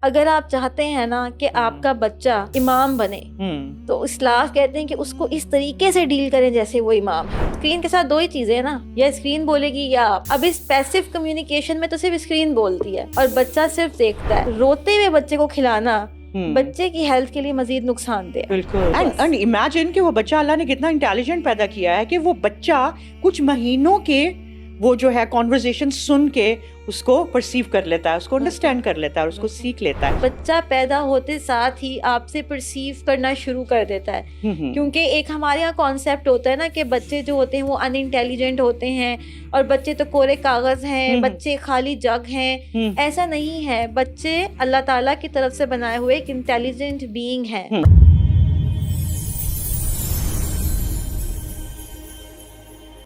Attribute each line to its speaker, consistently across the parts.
Speaker 1: अगर आप चाहते हैं ना कि आपका बच्चा इमाम बने तो इस्लाफ कहते हैं कि उसको इस तरीके से डील करें जैसे वो इमाम है। स्क्रीन के साथ दो ही चीजें हैं ना, या स्क्रीन बोलेगी या आप। अब इस पैसिव कम्युनिकेशन में तो सिर्फ स्क्रीन बोलती है और बच्चा सिर्फ देखता है। रोते हुए बच्चे को खिलाना बच्चे की हेल्थ के लिए मजीद नुकसानदेह है।
Speaker 2: बिल्कुल। एंड इमेजिन कि वो बच्चा, अल्लाह ने कितना इंटेलिजेंट पैदा किया है कि वो बच्चा कुछ महीनों के वो जो है कॉन्वर्सेशन सुन के उसको परसीव कर लेता है, उसको अंडरस्टैंड कर लेता है और उसको सीख लेता है।
Speaker 1: बच्चा पैदा होते साथ ही आपसे परसीव करना शुरू कर देता है, क्योंकि एक हमारे यहाँ कॉन्सेप्ट होता है ना कि बच्चे जो होते हैं वो अनइंटेलिजेंट होते हैं और बच्चे तो कोरे कागज हैं, बच्चे खाली जग हैं। ऐसा नहीं है, बच्चे अल्लाह ताला की तरफ से बनाए हुए एक इंटेलिजेंट बीइंग हैं।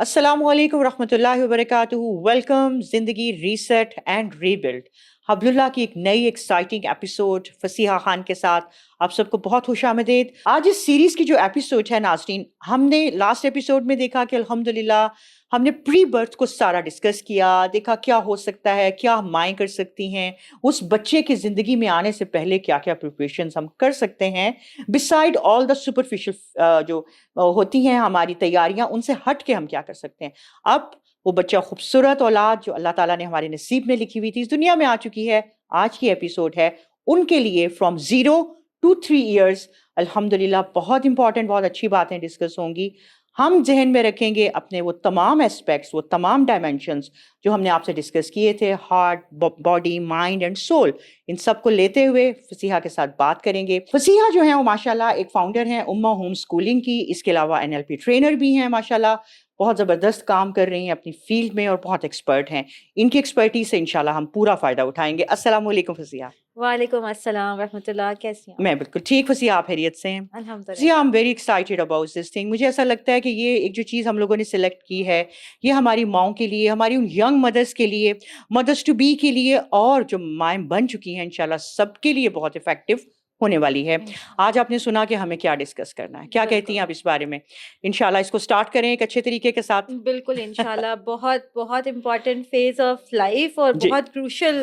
Speaker 2: अस्सलामुअलैकुम रहमतुल्लाहि व बरकातुहू। वेलकम जिंदगी रीसेट एंड रीबिल्ड। हब्लुल्लाह की एक नई एक्साइटिंग एपिसोड फसीहा खान के साथ आप सबको बहुत खुशामदीद। आज इस सीरीज की जो एपिसोड है नाज़रीन, हमने लास्ट एपिसोड में देखा कि अल्हम्दुलिल्लाह हमने प्री बर्थ को सारा डिस्कस किया, देखा क्या हो सकता है, क्या माएँ कर सकती हैं, उस बच्चे की ज़िंदगी में आने से पहले क्या क्या प्रिपरेशंस हम कर सकते हैं, बिसाइड ऑल द सुपरफिशियल जो होती हैं हमारी तैयारियां, उनसे हट के हम क्या कर सकते हैं। अब वो बच्चा खूबसूरत औलाद जो अल्लाह ताला ने हमारे नसीब में लिखी हुई थी इस दुनिया में आ चुकी है। आज की एपिसोड है उनके लिए फ्रॉम 0 to 3 years। अल्हम्दुलिल्लाह बहुत इंपॉर्टेंट, बहुत अच्छी बातें डिस्कस होंगी। हम जहन में रखेंगे अपने वो तमाम एस्पेक्ट्स, वो तमाम डायमेंशंस जो हमने आपसे डिस्कस किए थे, heart, body, mind and soul, इन सब को लेते हुए फसीहा के साथ बात करेंगे। फसीहा जो है वो माशाल्लाह एक फाउंडर हैं उम्मा होम स्कूलिंग की, इसके अलावा NLP ट्रेनर भी हैं माशाल्लाह, बहुत ज़बरदस्त काम कर रही हैं अपनी फील्ड में और बहुत एक्सपर्ट हैं। इनकी एक्सपर्टीज से इंशाल्लाह हम पूरा फ़ायदा उठाएंगे। अस्सलाम वालेकुम फसीहा।
Speaker 1: वालेकुम अस्सलाम रहमतुल्लाह, कैसी हैं?
Speaker 2: मैं बिल्कुल ठीक फसीहा, आप खैरियत से हैं?
Speaker 1: अल्हम्दुलिल्लाह।
Speaker 2: I am very excited about this thing. मुझे ऐसा लगता है कि ये एक जो चीज़ हम लोगों ने सिलेक्ट की है, ये हमारी माओं के लिए, हमारी उन यंग मदर्स के लिए, मदर्स टू बी के लिए और जो माएँ बन चुकी हैं इंशाल्लाह सबके लिए बहुत इफेक्टिव होने वाली है। आज आपने सुना कि हमें क्या डिस्कस करना है, क्या कहती हैं आप इस बारे में? इंशाल्लाह इसको स्टार्ट करें एक अच्छे तरीके के साथ।
Speaker 1: बिल्कुल इंशाल्लाह। बहुत बहुत इम्पोर्टेंट फेज ऑफ लाइफ और
Speaker 2: जी।
Speaker 1: बहुत क्रूशल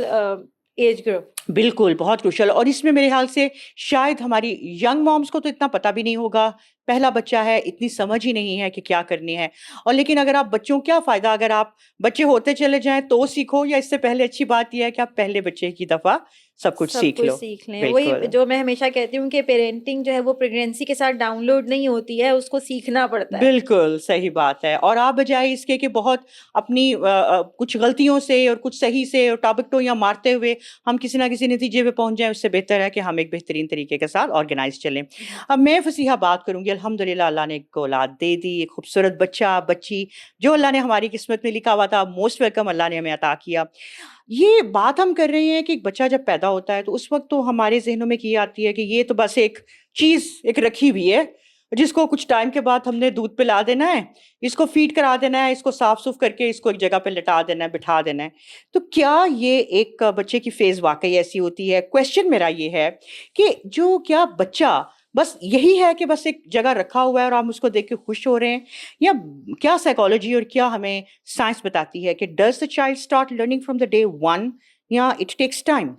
Speaker 1: एज ग्रुप।
Speaker 2: बिल्कुल, बहुत क्रूशल। और इसमें मेरे ख्याल से शायद हमारी यंग मॉम्स को तो इतना पता भी नहीं होगा, पहला बच्चा है, इतनी समझ ही नहीं है कि क्या करनी है। और लेकिन अगर आप बच्चों, क्या फ़ायदा अगर आप बच्चे होते चले जाएँ तो सीखो, या इससे पहले अच्छी बात ये है कि आप पहले बच्चे की दफ़ा सब कुछ सीख लो।
Speaker 1: सीख लें।
Speaker 2: बिल्कुल।
Speaker 1: वही जो मैं हमेशा कहती हूँ कि पेरेंटिंग जो है वो प्रेगनेंसी के साथ डाउनलोड नहीं होती है, उसको सीखना पड़ता है।
Speaker 2: बिल्कुल, सही बात है। और आप बजाय इसके कि बहुत अपनी कुछ गलतियों से और कुछ सही से और टाबकटोइयाँ मारते हुए हम किसी न किसी नतीजे पे पहुँच जाएँ, उससे बेहतर है कि हम एक बेहतरीन तरीके के साथ ऑर्गेनाइज़ चलें। अब मैं फसीहा बात करूँगी, अल्हम्दुलिल्लाह अल्लाह ने एक औलाद दे दी, एक खूबसूरत बच्चा, बच्ची जो अल्लाह ने हमारी किस्मत में लिखा हुआ था, मोस्ट वेलकम अल्लाह ने हमें अता किया। ये बात हम कर रहे हैं कि एक बच्चा जब पैदा होता है तो उस वक़्त तो हमारे ज़हनों में ये आती है कि ये तो बस एक चीज़ एक रखी हुई है, जिसको कुछ टाइम के बाद हमने दूध पिला देना है, इसको फ़ीड करा देना है, इसको साफ-सूफ करके इसको एक जगह पे लिटा देना है, बिठा देना है। तो क्या ये एक बच्चे की फ़ेज़ वाक़ई ऐसी होती है? क्वेश्चन मेरा ये है कि जो क्या बच्चा बस यही है कि बस एक जगह रखा हुआ है और हम उसको देख के खुश हो रहे हैं? या क्या साइकोलॉजी और क्या हमें साइंस बताती है कि does the child start learning from the day one, या इट टेक्स टाइम?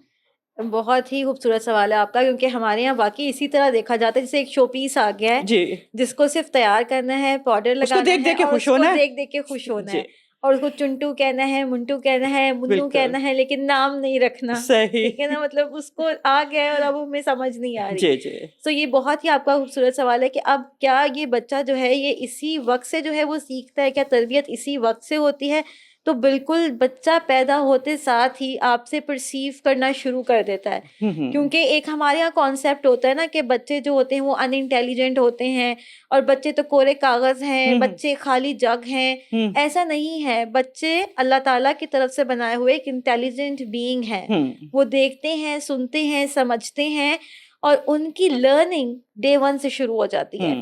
Speaker 1: बहुत ही खूबसूरत सवाल है आपका, क्योंकि हमारे यहाँ वाकई इसी तरह देखा जाता है जैसे एक शो पीस आ गया है
Speaker 2: जी।
Speaker 1: जिसको सिर्फ तैयार करना है, पाउडर
Speaker 2: उसको
Speaker 1: लगाना
Speaker 2: देख-देख
Speaker 1: है
Speaker 2: के
Speaker 1: और
Speaker 2: खुश
Speaker 1: उसको
Speaker 2: होना है।
Speaker 1: देख देख के खुश होना
Speaker 2: जी,
Speaker 1: है और उसको चुंटू कहना है, मुंटू कहना है, मुन्नू
Speaker 2: बिल्कुल।
Speaker 1: कहना है, लेकिन नाम नहीं रखना।
Speaker 2: सही।
Speaker 1: ठीक है ना, मतलब उसको आ गया है और अब हमें समझ नहीं आ रही।
Speaker 2: जी, जी।
Speaker 1: तो ये बहुत ही आपका खूबसूरत सवाल है कि अब क्या ये बच्चा जो है ये इसी वक्त से जो है वो सीखता है, क्या तरबियत इसी वक्त से होती है? तो बिल्कुल, बच्चा पैदा होते साथ ही आपसे परसीव करना शुरू कर देता है, क्योंकि एक हमारे यहाँ कॉन्सेप्ट होता है ना कि बच्चे जो होते हैं वो अनइंटेलिजेंट होते हैं और बच्चे तो कोरे कागज हैं, बच्चे खाली जग हैं। ऐसा नहीं है, बच्चे अल्लाह ताला की तरफ से बनाए हुए एक इंटेलिजेंट बीइंग हैं। वो देखते हैं, सुनते हैं, समझते हैं और उनकी लर्निंग डे वन से शुरू हो जाती है।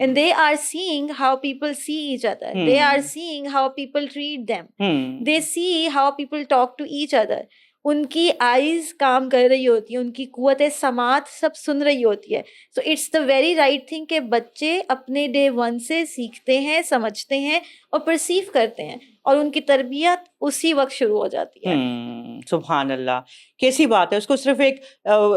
Speaker 1: And they are seeing how people see each other, they are seeing how people treat them, they see how people talk to each other. उनकी आईज काम कर रही होती है, उनकी कुव्वत समात सब सुन रही होती है। So it's the very right thing कि बच्चे अपने डे वन से सीखते हैं, समझते हैं और परसीव करते हैं, और उनकी तरबियत उसी वक्त शुरू हो जाती है।
Speaker 2: सुभान अल्लाह, कैसी बात है। उसको सिर्फ एक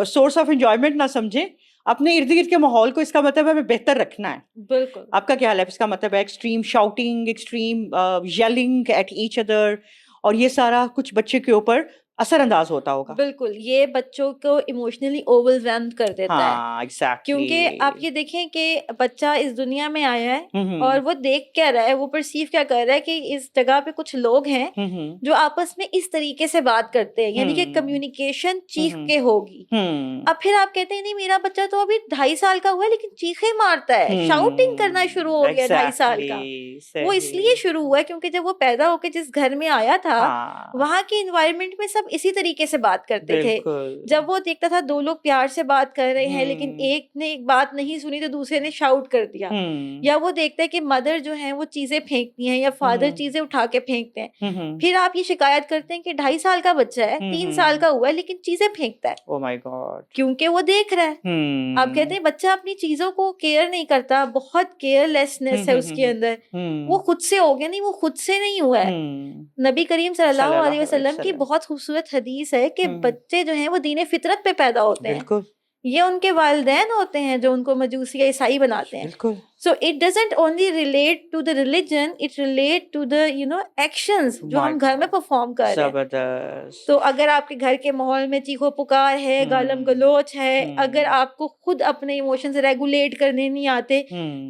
Speaker 2: सोर्स ऑफ एंजॉयमेंट ना समझें, अपने इर्द गिर्द के माहौल को इसका मतलब हमें बेहतर रखना है।
Speaker 1: बिल्कुल।
Speaker 2: आपका क्या हाल है? इसका मतलब है extreme shouting, extreme yelling at each other, और ये सारा कुछ बच्चे के ऊपर असरअंदाज होता होगा।
Speaker 1: बिल्कुल, ये बच्चों को इमोशनली ओवरवेल्म कर देता है।
Speaker 2: हाँ, एग्जैक्टली।
Speaker 1: क्योंकि आप ये देखें कि बच्चा इस दुनिया में आया है
Speaker 2: हम्म
Speaker 1: और वो देख क्या रहा है, वो परसीव क्या कर रहा है कि इस जगह पे कुछ लोग हैं
Speaker 2: हम्म
Speaker 1: जो आपस में इस तरीके से बात करते हैं, यानी कि
Speaker 2: हम्म
Speaker 1: कम्युनिकेशन चीख
Speaker 2: हम्म
Speaker 1: के होगी। अब फिर आप कहते हैं नहीं मेरा बच्चा तो अभी 2.5 साल का हुआ है लेकिन चीखे मारता है, शाउटिंग करना शुरू हो गया 2.5 साल का। वो इसलिए शुरू हुआ है क्योंकि जब वो पैदा होकर जिस घर में आया था,
Speaker 2: हाँ,
Speaker 1: वहां के इन्वायरमेंट में सब इसी तरीके से बात करते थे।
Speaker 2: बिल्कुल।
Speaker 1: जब वो देखता था 2 लोग प्यार से बात कर रहे हैं लेकिन
Speaker 2: हम्म
Speaker 1: एक ने एक बात नहीं सुनी तो दूसरे ने शाउट कर दिया,
Speaker 2: हम्म
Speaker 1: या वो देखता है कि मदर जो है वो चीजें फेंकती हैं या फादर
Speaker 2: हम्म
Speaker 1: चीजें उठा के फेंकते हैं,
Speaker 2: हम्म
Speaker 1: फिर आप ये शिकायत करते हैं कि 2.5 साल का बच्चा है, 3 साल का हुआ है लेकिन चीजें फेंकता है,
Speaker 2: ओ माय गॉड।
Speaker 1: क्योंकि वो देख रहा है। आप कहते हैं बच्चा अपनी चीजों को केयर नहीं करता, बहुत केयरलेसनेस है उसके अंदर, वो खुद से हो गया। नहीं, वो खुद से नहीं हुआ है। नबी करीम सल्लल्लाहु अलैहि वसल्लम की बहुत खूबसूरत हदीस है कि बच्चे जो हैं वो दीन फितरत पे पैदा होते हैं।
Speaker 2: बिल्कुल
Speaker 1: ये उनके वालिदैन होते हैं जो उनको मजूसी या ईसाई बनाते हैं।
Speaker 2: बिल्कुल।
Speaker 1: So it doesn't only relate to the religion, it relate to the actions जो हम घर में परफॉर्म कर रहे हैं।
Speaker 2: जबरदस्त।
Speaker 1: तो अगर आपके घर के माहौल में चीखो पुकार है, गालम गलोच है, अगर आपको खुद अपने इमोशंस रेगुलेट करने नहीं आते,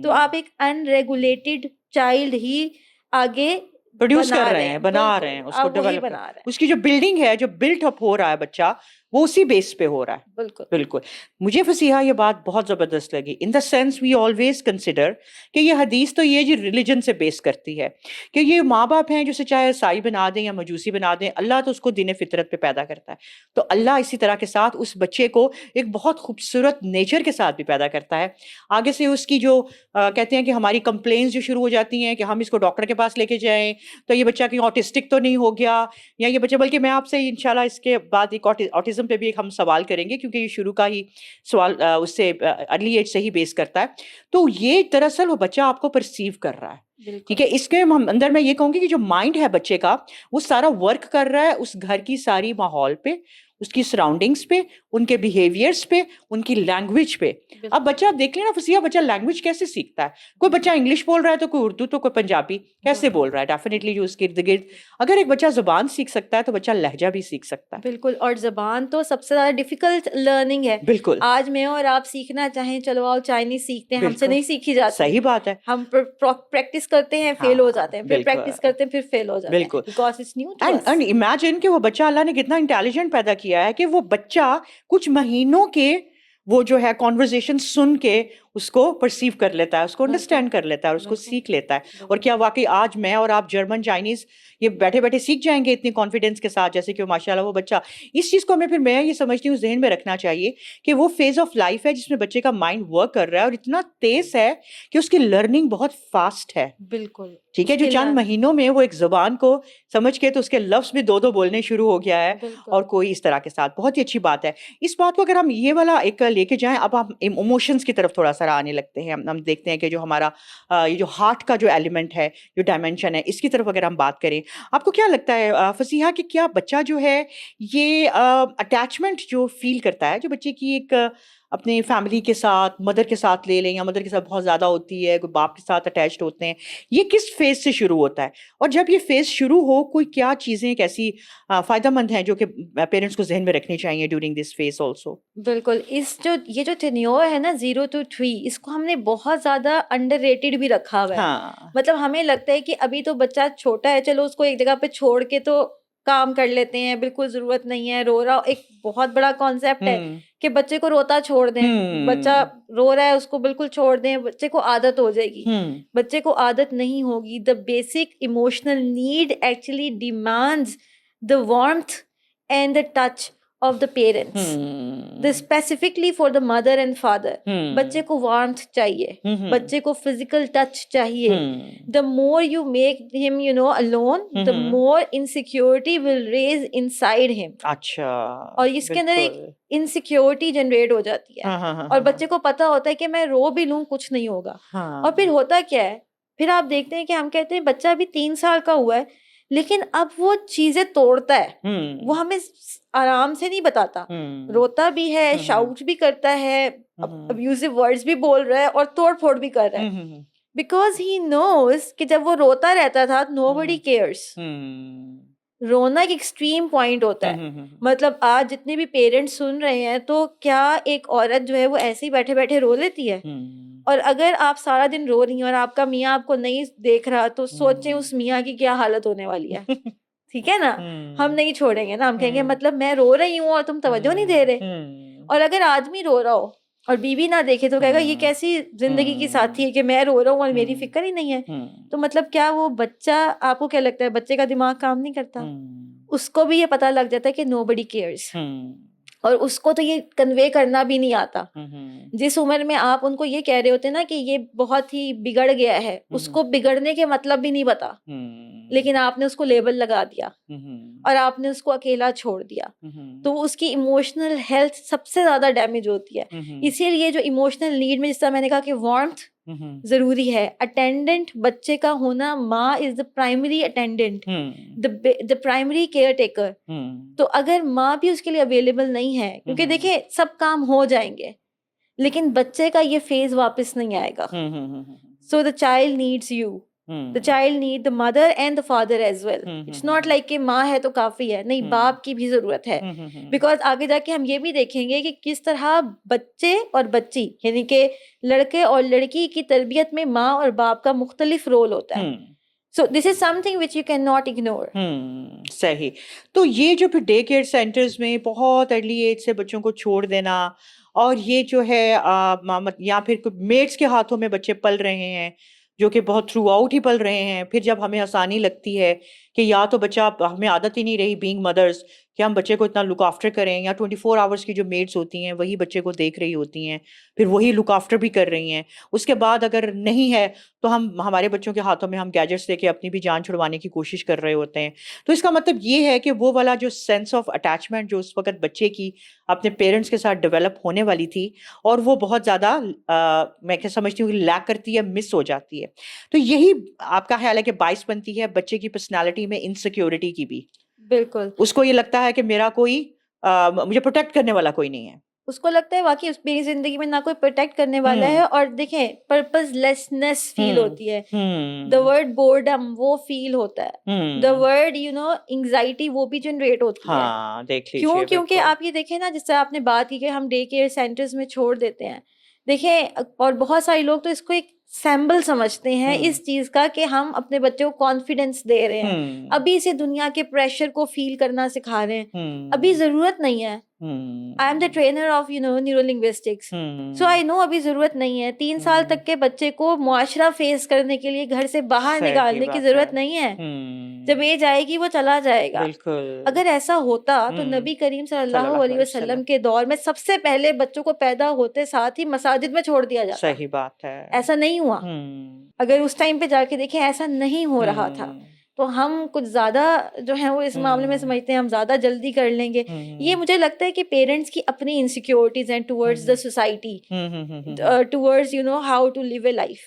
Speaker 1: तो आप एक अनरेगुलेटेड चाइल्ड ही आगे
Speaker 2: प्रोड्यूस कर रहे हैं, बना रहे हैं, उसको डेवलप
Speaker 1: बना रहे हैं।
Speaker 2: उसकी जो बिल्डिंग है, जो बिल्ट अप हो रहा है बच्चा, वो उसी बेस पे हो रहा है।
Speaker 1: बिल्कुल
Speaker 2: बिल्कुल। मुझे फसीहा ये बात बहुत ज़बरदस्त लगी, in the sense we always consider कि ये हदीस तो ये जो रिलीजन से बेस करती है कि ये माँ बाप हैं जो उसे चाहे ईसाई बना दें या मजूसी बना दें, अल्लाह तो उसको दीन फितरत पे पैदा करता है। तो अल्लाह इसी तरह के साथ उस बच्चे को एक बहुत खूबसूरत नेचर के साथ भी पैदा करता है। आगे से उसकी जो कहते हैं कि हमारी कंप्लेंट्स जो शुरू हो जाती हैं कि हम इसको डॉक्टर के पास लेके जाएं, तो ये बच्चा कहीं ऑटिस्टिक तो नहीं हो गया, या ये बच्चा, बल्कि मैं आपसे इंशाल्लाह इसके बाद एक ऑटिज्म पे भी एक हम सवाल करेंगे क्योंकि ये शुरू का ही सवाल उससे अर्ली एज से ही बेस करता है। तो ये दरअसल वो बच्चा आपको परसीव कर रहा है, ठीक है। इसके हम अंदर मैं ये कहूंगी कि जो माइंड है बच्चे का, वो सारा वर्क कर रहा है उस घर की सारी माहौल पे, उसकी सराउंडिंग्स पे, उनके बिहेवियर्स पे, उनकी लैंग्वेज पे। अब बच्चा आप देख लेना फसिया, बच्चा लैंग्वेज कैसे सीखता है। कोई बच्चा इंग्लिश बोल रहा है तो कोई उर्दू तो कोई पंजाबी कैसे बोल रहा है। डेफिनेटली जो उसके इर्द गिर्द, अगर एक बच्चा जुबान सीख सकता है तो बच्चा लहजा भी सीख सकता है।
Speaker 1: बिल्कुल, और जबान तो सबसे ज्यादा डिफिकल्ट लर्निंग है।
Speaker 2: बिल्कुल।
Speaker 1: आज मैं और आप सीखना चाहें, चलो आओ चाइनीज सीखते हैं, हमसे नहीं सीखी जाती।
Speaker 2: सही बात है।
Speaker 1: हम प्रैक्टिस करते हैं, फेल हो जाते हैं, फिर प्रैक्टिस करते हैं, फिर फेल हो जाते हैं।
Speaker 2: बिल्कुल।
Speaker 1: Because it's new to us.
Speaker 2: And imagine कि वो बच्चा, अल्लाह ने कितना इंटेलिजेंट पैदा किया है कि वो बच्चा कुछ महीनों के वो जो है कॉन्वर्जेशन सुन के उसको परसीव कर लेता है, उसको अंडरस्टैंड कर लेता है और उसको सीख लेता है। और क्या वाकई आज मैं और आप जर्मन चाइनीज ये बैठे बैठे सीख जाएंगे इतनी कॉन्फिडेंस के साथ, जैसे कि माशाल्लाह वो बच्चा। इस चीज़ को हमें, फिर मैं ये समझती हूँ, जहन में रखना चाहिए कि वो फेज ऑफ लाइफ है जिसमें बच्चे का माइंड वर्क कर रहा है और इतना तेज है कि उसकी लर्निंग बहुत फास्ट है।
Speaker 1: बिल्कुल,
Speaker 2: ठीक है। जो चंद महीनों में वो एक जुबान को समझ के तो उसके लफ्ज भी दो बोलने शुरू हो गया है, और कोई इस तरह के साथ, बहुत ही अच्छी बात है। इस बात को अगर हम ये वाला एक लेके जाएं, अब हम इमोशंस की तरफ थोड़ा सा आने लगते हैं। हम देखते हैं कि जो हमारा ये जो हार्ट का जो एलिमेंट है, जो डायमेंशन है, इसकी तरफ अगर हम बात करें, आपको क्या लगता है फसीहा कि क्या बच्चा जो है ये अटैचमेंट जो फील करता है, जो बच्चे की एक अपने फैमिली के साथ, मदर के साथ ले लें, या मदर के साथ बहुत ज़्यादा होती है, कोई बाप के साथ अटैच्ड होते हैं, ये किस फेज से शुरू होता है? और जब ये फेज शुरू हो, कोई क्या चीज़ें कैसी फ़ायदेमंद हैं जो कि पेरेंट्स को जहन में रखनी चाहिए ड्यूरिंग दिस फेज ऑल्सो?
Speaker 1: बिल्कुल, ये जो टेन्योर है ना 0 to 3, इसको हमने बहुत ज़्यादा अंडररेटेड भी रखा हुआ है।
Speaker 2: हाँ।
Speaker 1: मतलब हमें लगता है कि अभी तो बच्चा छोटा है, चलो उसको एक जगह पे छोड़ के तो काम कर लेते हैं, बिल्कुल ज़रूरत नहीं है, रो रहा। एक बहुत बड़ा कॉन्सेप्ट है कि बच्चे को रोता छोड़ दें, बच्चा रो रहा है उसको बिल्कुल छोड़ दें, बच्चे को आदत हो जाएगी। बच्चे को आदत नहीं होगी। The basic emotional need actually demands the warmth and the touch of the parents. This specifically for the mother and father. बच्चे को warmth चाहिए, बच्चे को physical touch चाहिए. The more you make him, alone, the more insecurity will raise inside him.
Speaker 2: अच्छा.
Speaker 1: और इसके अंदर एक insecurity generate हो जाती है. और बच्चे को पता होता है कि मैं रो भी लूं कुछ नहीं होगा. और फिर होता क्या है, फिर आप देखते हैं कि हम कहते हैं बच्चा अभी 3 साल का हुआ है, लेकिन अब वो चीजें तोड़ता है. वो हमें आराम से नहीं बताता, रोता भी है, शाउट भी करता है, अब्यूजिव वर्ड्स भी बोल रहा है और तोड़ फोड़ भी कर रहा है. बिकॉज ही नोज कि जब वो रोता रहता था नोबडी केयर्स. रोना एक एक्सट्रीम पॉइंट होता है. मतलब आज जितने भी पेरेंट्स सुन रहे हैं, तो क्या एक औरत जो है वो ऐसे ही बैठे बैठे रो लेती है? और अगर आप सारा दिन रो रही हैं और आपका मियाँ आपको नहीं देख रहा, तो सोचें उस मियाँ की क्या हालत होने वाली है. ठीक है ना. हम नहीं छोड़ेंगे ना, हम कहेंगे मतलब मैं रो रही हूँ और तुम तवज्जो नहीं दे रहे. और अगर आदमी रो रहा हो और बीवी ना देखे तो कहेगा ये कैसी जिंदगी की साथी है कि मैं रो रहा हूँ और मेरी फिक्र ही नहीं है. तो मतलब क्या वो बच्चा, आपको क्या लगता है बच्चे का दिमाग काम नहीं करता? उसको भी ये पता लग जाता है कि नोबडी केयर्स. और उसको तो ये कन्वे करना भी नहीं आता. जिस उम्र में आप उनको ये कह रहे होते हैं ना कि ये बहुत ही बिगड़ गया है, उसको बिगड़ने के मतलब भी नहीं पता, लेकिन आपने उसको लेबल लगा दिया और आपने उसको अकेला छोड़ दिया. तो उसकी इमोशनल हेल्थ सबसे ज्यादा डैमेज होती है. इसीलिए जो इमोशनल नीड में, जिस तरह मैंने कहा कि वार्मथ जरूरी है, अटेंडेंट बच्चे का होना, माँ is the primary attendant, the primary care taker. तो अगर माँ भी उसके लिए अवेलेबल नहीं है, क्योंकि देखिए सब काम हो जाएंगे लेकिन बच्चे का ये फेज वापस नहीं आएगा. So the child needs you, the child need the mother and the father as well. It's not like कि माँ है तो काफी है, नहीं, बाप की भी जरूरत है. बिकॉज आगे जाके हम ये भी देखेंगे कि किस तरह बच्चे और बच्ची, यानी कि लड़के और लड़की की तरबियत में माँ और बाप का मुख्तलिफ रोल होता है. So this is something which you can not ignore.
Speaker 2: सही. तो ये जो फिर डे केयर सेंटर्स में बहुत अर्ली एज से बच्चों को छोड़ देना, और ये जो है या फिर मेड्स के हाथों में बच्चे पल रहे हैं, जो कि बहुत थ्रू आउट ही पल रहे हैं. फिर जब हमें आसानी लगती है कि या तो बच्चा, हमें आदत ही नहीं रही बीइंग मदर्स कि हम बच्चे को इतना लुक आफ्टर करें, या 24 आवर्स की जो मेड्स होती हैं वही बच्चे को देख रही होती हैं, फिर वही लुक आफ्टर भी कर रही हैं. उसके बाद अगर नहीं है तो हमारे बच्चों के हाथों में हम गैजेट्स लेके अपनी भी जान छुड़वाने की कोशिश कर रहे होते हैं. तो इसका मतलब ये है कि वो वाला जो सेंस ऑफ अटैचमेंट जो उस वक्त बच्चे की अपने पेरेंट्स के साथ डेवलप होने वाली थी, और वो बहुत ज़्यादा मैं क्या समझती हूँ लैक करती है, मिस हो जाती है. तो यही आपका ख्याल है कि बाइस बनती है बच्चे की पर्सनालिटी में इनसिक्योरिटी की भी?
Speaker 1: बिल्कुल.
Speaker 2: उसको ये लगता है कि मेरा कोई मुझे प्रोटेक्ट करने वाला कोई नहीं है.
Speaker 1: उसको लगता है वाकई मेरी जिंदगी में ना कोई प्रोटेक्ट करने वाला है. और देखें पर्पसलेसनेस फील होती है. द वर्ड बोर्डम वो फील होता है. द वर्ड एंग्जाइटी वो भी जनरेट होती है.
Speaker 2: हाँ, देख लीजिए.
Speaker 1: क्यों? क्योंकि आप ये देखें ना, जिससे आपने बात की कि हम डे केयर सेंटर्स में छोड़ देते हैं. देखें, और बहुत सारे लोग तो इसको एक सैम्बल समझते हैं इस चीज का कि हम अपने बच्चे को कॉन्फिडेंस दे रहे हैं, अभी से दुनिया के प्रेशर को फील करना सिखा रहे हैं. अभी जरूरत नहीं है. I am the trainer of neuro linguistics, so I know अभी जरूरत नहीं है. 3 साल तक के बच्चे को मुआशरा फेस करने के लिए घर से बाहर निकालने की जरूरत नहीं है. जब एज आएगी वो चला जाएगा. अगर ऐसा होता तो नबी करीम सल्लल्लाहु अलैहि वसल्लम के दौर में सबसे पहले बच्चों को पैदा होते साथ ही मसाजिद में छोड़ दिया जाता.
Speaker 2: सही बात है. ऐसा
Speaker 1: नहीं हुआ. अगर उस टाइम पे जाके देखें, ऐसा नहीं हो रहा था. तो हम कुछ ज्यादा जो है वो इस मामले में समझते हैं हम ज्यादा जल्दी कर लेंगे. ये मुझे लगता है कि पेरेंट्स की अपनी इनसिक्योरिटीज हैं towards the society, towards how to live a life.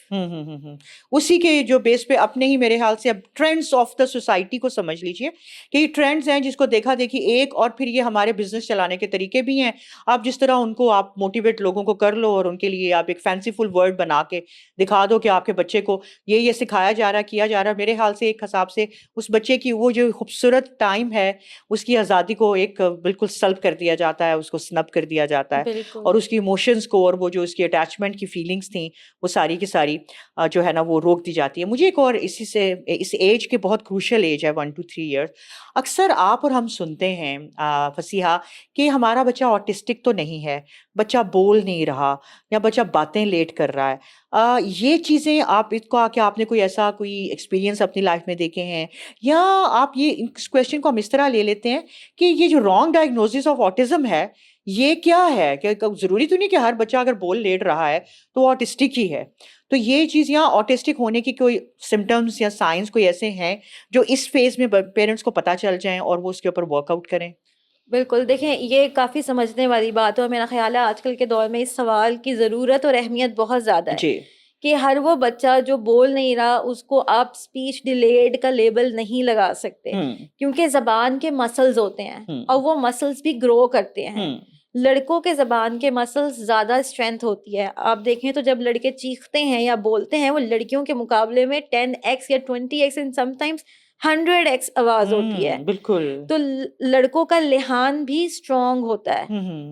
Speaker 2: उसी के जो बेस पे अपने ही मेरे ख्याल से अब ट्रेंड्स ऑफ द सोसाइटी को समझ लीजिए कि ये ट्रेंड्स हैं जिसको देखा देखी एक, और फिर ये हमारे बिजनेस चलाने के तरीके भी हैं. आप जिस तरह उनको आप मोटिवेट लोगों को कर लो और उनके लिए आप एक फैंसीफुल वर्ड बना के दिखा दो कि आपके बच्चे को ये सिखाया जा रहा, किया जा रहा. मेरे ख्याल से एक हिसाब से उस बच्चे की वो जो खूबसूरत टाइम है उसकी आज़ादी को एक बिल्कुल सल्ब कर दिया जाता है, उसको स्नब कर दिया जाता है, और उसकी इमोशंस को और वो जो उसकी अटैचमेंट की फीलिंग्स थी वो सारी की सारी जो है ना वो रोक दी जाती है. मुझे एक और इसी से इस एज के बहुत क्रूशल एज है 1 to 3 ईयर्स. अक्सर आप और हम सुनते हैं फसीहा कि हमारा बच्चा ऑटिस्टिक तो नहीं है, बच्चा बोल नहीं रहा, या बच्चा बातें लेट कर रहा है. ये चीज़ें आप इसको आके आपने कोई ऐसा कोई एक्सपीरियंस अपनी लाइफ में देखे हैं, या आप ये इस क्वेश्चन को हम इस तरह ले लेते हैं कि ये जो रॉन्ग डायग्नोसिस ऑफ ऑटिज्म है ये क्या है? क्या जरूरी तो नहीं कि हर बच्चा अगर बोल लेट रहा है तो वो ऑटिस्टिक ही है? तो ये चीज यहाँ ऑटिस्टिक होने की कोई सिम्टम्स या साइंस कोई ऐसे हैं जो इस फेज में पेरेंट्स को पता चल जाएं और वो उसके ऊपर वर्कआउट करें?
Speaker 1: बिल्कुल, देखें ये काफ़ी समझने वाली बात है और मेरा ख़्याल है आजकल के दौर में इस सवाल की ज़रूरत और अहमियत बहुत ज़्यादा है
Speaker 2: जी।
Speaker 1: कि हर वो बच्चा जो बोल नहीं रहा उसको आप स्पीच डिलेड का लेबल नहीं लगा सकते, क्योंकि ज़बान के मसल्स होते हैं और वो मसल्स भी ग्रो करते हैं। लड़कों के ज़बान के मसल्स ज़्यादा स्ट्रेंथ होती है। आप देखें तो जब लड़के चीखते हैं या बोलते हैं वो लड़कियों के मुकाबले में 10x या 20x एंड समटाइम्स 100x आवाज होती है।
Speaker 2: बिल्कुल।
Speaker 1: तो लड़कों का लिहान भी स्ट्रॉन्ग होता है,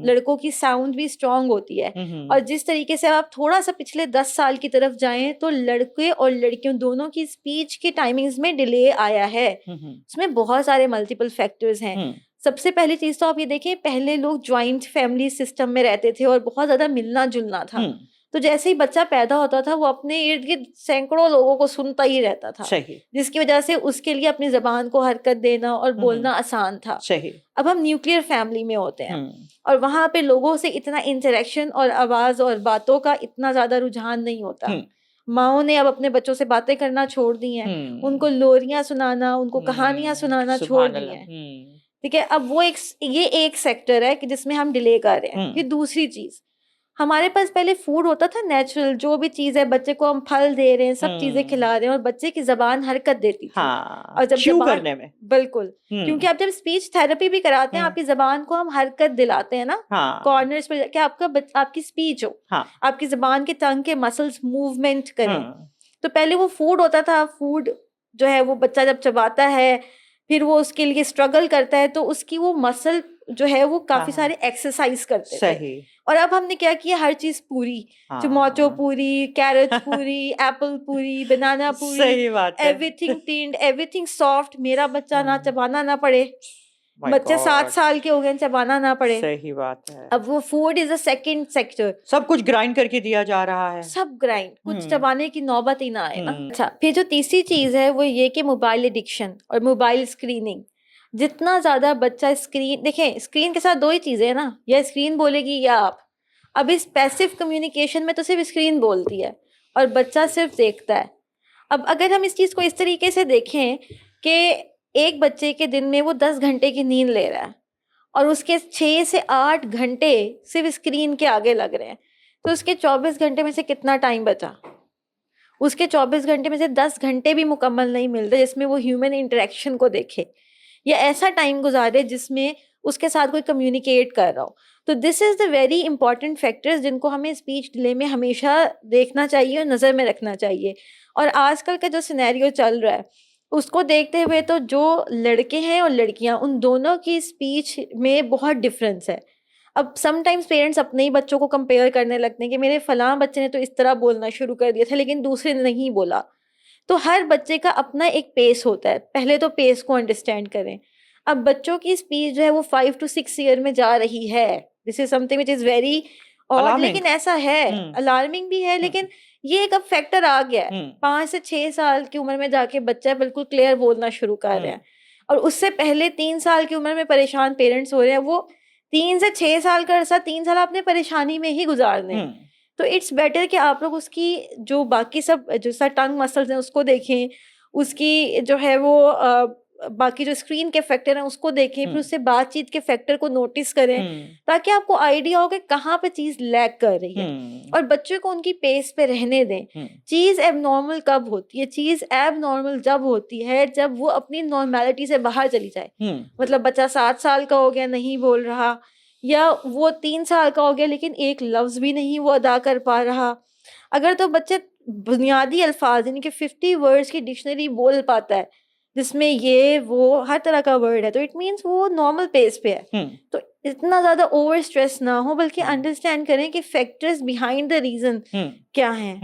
Speaker 1: लड़कों की साउंड भी स्ट्रॉन्ग होती है। और जिस तरीके से आप थोड़ा सा पिछले 10 साल की तरफ जाएं तो लड़के और लड़कियों दोनों की स्पीच के टाइमिंग्स में डिले आया है। उसमें बहुत सारे मल्टीपल फैक्टर्स हैं। सबसे पहली चीज तो आप ये देखें, पहले लोग ज्वाइंट फैमिली सिस्टम में रहते थे और बहुत ज्यादा मिलना जुलना था। तो जैसे ही बच्चा पैदा होता था वो अपने इर्द गिर्द सैकड़ों लोगों को सुनता ही रहता था, जिसकी वजह से उसके लिए अपनी जबान को हरकत देना और बोलना आसान था। अब हम न्यूक्लियर फैमिली में होते हैं और वहां पे लोगों से इतना इंटरेक्शन और आवाज और बातों का इतना ज्यादा रुझान नहीं होता। माओ ने अब अपने बच्चों से बातें करना छोड़ दी हैं, उनको लोरियां सुनाना, उनको कहानियां सुनाना छोड़ दी हैं। ठीक है, अब वो ये एक सेक्टर है कि जिसमें हम डिले कर रहे हैं। फिर दूसरी चीज, हमारे पास पहले फूड होता था नेचुरल, जो भी चीज है बच्चे को हम फल दे रहे हैं, सब चीजें खिला रहे हैं और बच्चे की जबान हरकत देती थी। और जब
Speaker 2: च्यू करने में
Speaker 1: बिल्कुल, क्योंकि आप जब स्पीच थेरेपी भी कराते हैं आपकी जबान को हम हरकत दिलाते हैं ना, कॉर्नर्स पे कि आपकी स्पीच हो, आपकी जबान के टंग के मसल्स मूवमेंट करें। तो पहले वो फूड होता था, फूड जो है वो बच्चा जब चबाता है फिर वो उसके लिए स्ट्रगल करता है तो उसकी वो मसल जो है वो काफी सारे एक्सरसाइज करते थे। और अब हमने क्या किया, हर चीज पूरी, टमाटो पूरी, कैरेट पूरी, एप्पल पूरी, बनाना पूरी,
Speaker 2: सही बात है,
Speaker 1: एवरीथिंग टिंड, एवरीथिंग सॉफ्ट। मेरा बच्चा ना चबाना ना पड़े, बच्चे 7 साल के हो गए, चबाना ना पड़े।
Speaker 2: सही बात है।
Speaker 1: अब वो food is a second sector,
Speaker 2: सब कुछ ग्राइंड करके दिया जा रहा है, सब
Speaker 1: ग्राइंड, कुछ चबाने की नौबत ही ना आए ना। अच्छा, फिर जो तीसरी चीज है वो ये कि मोबाइल एडिक्शन और मोबाइल स्क्रीनिंग। जितना ज्यादा बच्चा स्क्रीन, देखें स्क्रीन के साथ दो ही चीजें है ना, या स्क्रीन बोलेगी या आप। अब इस पैसिव कम्युनिकेशन में तो सिर्फ स्क्रीन बोलती है और बच्चा सिर्फ देखता है। अब अगर हम इस चीज को इस तरीके से देखें कि एक बच्चे के दिन में वो 10 घंटे की नींद ले रहा है और उसके 6 से 8 घंटे सिर्फ स्क्रीन के आगे लग रहे हैं, तो उसके 24 घंटे में से कितना टाइम बचा? उसके 24 घंटे में से 10 घंटे भी मुकम्मल नहीं मिलते जिसमें वो ह्यूमन इंटरेक्शन को देखे या ऐसा टाइम गुजारे जिसमें उसके साथ कोई कम्युनिकेट कर रहा हो। तो this is the very important factors जिनको हमें स्पीच डिले में हमेशा देखना चाहिए और नज़र में रखना चाहिए। और आजकल का जो सिनेरियो चल रहा है उसको देखते हुए तो जो लड़के हैं और लड़कियां, उन दोनों की स्पीच में बहुत डिफरेंस है। अब समटाइम्स पेरेंट्स अपने ही बच्चों को कंपेयर करने लगते हैं कि मेरे फलां बच्चे ने तो इस तरह बोलना शुरू कर दिया था लेकिन दूसरे ने नहीं बोला। तो हर बच्चे का अपना एक पेस होता है, पहले तो पेस को अंडरस्टैंड करें। अब बच्चों की स्पीच जो है वो 5 to 6 ईयर में जा रही है, this is something which is very और, लेकिन ऐसा है, अलार्मिंग भी है, लेकिन ये एक अब फैक्टर आ गया है। 5 से 6 साल की उम्र में जाके बच्चा बिल्कुल क्लियर बोलना शुरू कर रहे हैं और उससे पहले 3 साल की उम्र में परेशान पेरेंट्स हो रहे हैं। वो 3 से 6 साल का अरसा 3 साल आपने परेशानी में ही गुजारने हैं। तो इट्स बेटर कि आप लोग उसकी जो बाकी सब जो सा टंग मसल्स हैं उसको देखें, उसकी जो है वो बाकी जो स्क्रीन के फैक्टर हैं उसको देखें, फिर उससे बातचीत के फैक्टर को नोटिस करें ताकि आपको आइडिया हो कि कहाँ पे चीज लैग कर रही है और बच्चे को उनकी पेस पे रहने दें। चीज एबनॉर्मल कब होती है? चीज एबनॉर्मल जब होती है जब वो अपनी नॉर्मेलिटी से बाहर चली जाए। मतलब बच्चा 7 साल का हो गया, नहीं बोल रहा, या वो 3 साल का हो गया लेकिन एक लफ्ज भी नहीं वो अदा कर पा रहा। अगर तो बच्चे बुनियादी अल्फाज यानी कि 50 वर्ड्स की डिक्शनरी बोल पाता है जिसमें ये वो हर तरह का वर्ड है, तो इट मीन्स वो नॉर्मल पेस पे है। तो इतना ज्यादा ओवर स्ट्रेस ना हो, बल्कि अंडरस्टैंड करें कि फैक्टर्स बिहाइंड द रीजन क्या हैं।